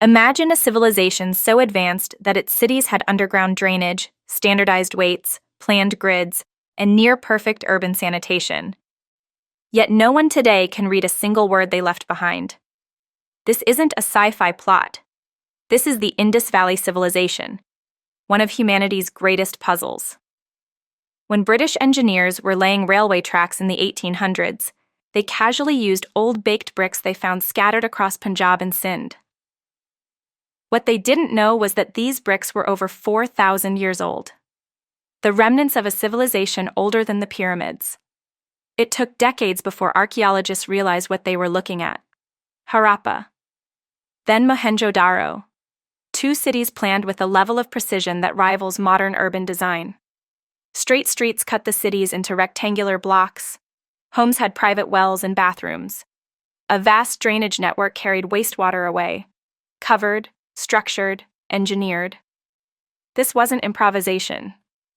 Imagine a civilization so advanced that its cities had underground drainage, standardized weights, planned grids, and near-perfect urban sanitation. Yet no one today can read a single word they left behind. This isn't a sci-fi plot. This is the Indus Valley Civilization, one of humanity's greatest puzzles. When British engineers were laying railway tracks in the 1800s, they casually used old baked bricks they found scattered across Punjab and Sindh. What they didn't know was that these bricks were over 4,000 years old, the remnants of a civilization older than the pyramids. It took decades before archaeologists realized what they were looking at. Harappa, then Mohenjo-Daro, two cities planned with a level of precision that rivals modern urban design. Straight streets cut the cities into rectangular blocks. Homes had private wells and bathrooms. A vast drainage network carried wastewater away, covered, structured, engineered. This wasn't improvisation.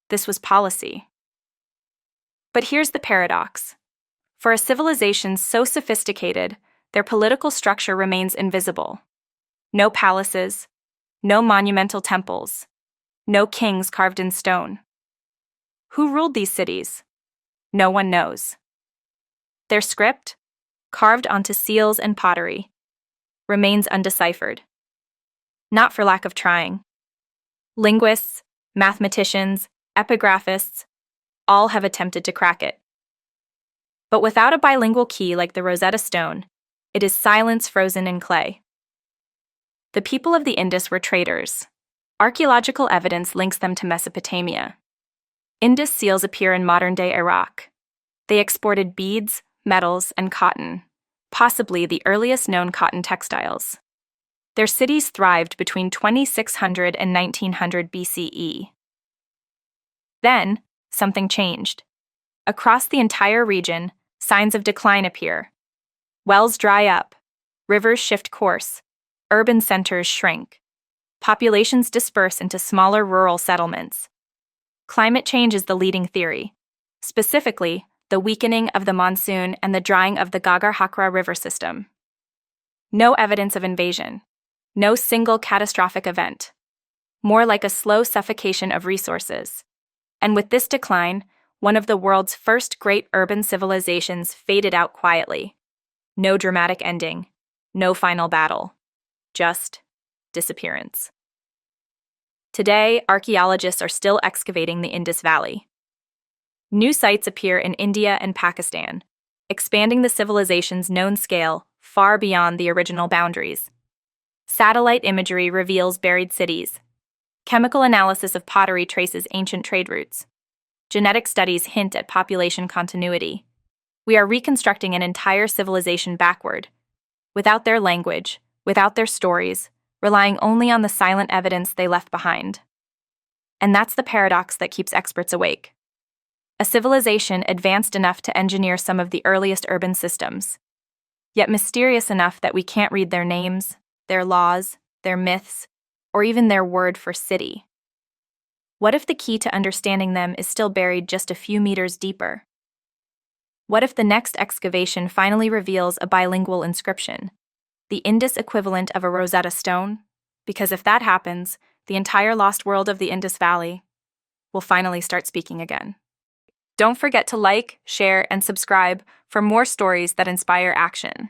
This was policy. But here's the paradox. For a civilization so sophisticated, their political structure remains invisible. No palaces, no monumental temples, no kings carved in stone. Who ruled these cities? No one knows. Their script, carved onto seals and pottery, remains undeciphered. Not for lack of trying. Linguists, mathematicians, epigraphists, all have attempted to crack it. But without a bilingual key like the Rosetta Stone, it is silence frozen in clay. The people of the Indus were traders. Archaeological evidence links them to Mesopotamia. Indus seals appear in modern-day Iraq. They exported beads, metals, and cotton, possibly the earliest known cotton textiles. Their cities thrived between 2600 and 1900 BCE. Then, something changed. Across the entire region, signs of decline appear. Wells dry up, rivers shift course, urban centers shrink. Populations disperse into smaller rural settlements. Climate change is the leading theory, specifically the weakening of the monsoon and the drying of the Ghaggar-Hakra river system. No evidence of invasion, no single catastrophic event, more like a slow suffocation of resources. And with this decline, one of the world's first great urban civilizations faded out quietly. No dramatic ending, no final battle, just disappearance. Today, archaeologists are still excavating the Indus Valley. New sites appear in India and Pakistan, expanding the civilization's known scale far beyond the original boundaries. Satellite imagery reveals buried cities. Chemical analysis of pottery traces ancient trade routes. Genetic studies hint at population continuity. We are reconstructing an entire civilization backward, without their language, without their stories, relying only on the silent evidence they left behind. And that's the paradox that keeps experts awake. A civilization advanced enough to engineer some of the earliest urban systems, yet mysterious enough that we can't read their names, their laws, their myths, or even their word for city. What if the key to understanding them is still buried just a few meters deeper? What if the next excavation finally reveals a bilingual inscription, the Indus equivalent of a Rosetta Stone? Because if that happens, the entire lost world of the Indus Valley will finally start speaking again. Don't forget to like, share, and subscribe for more stories that inspire action.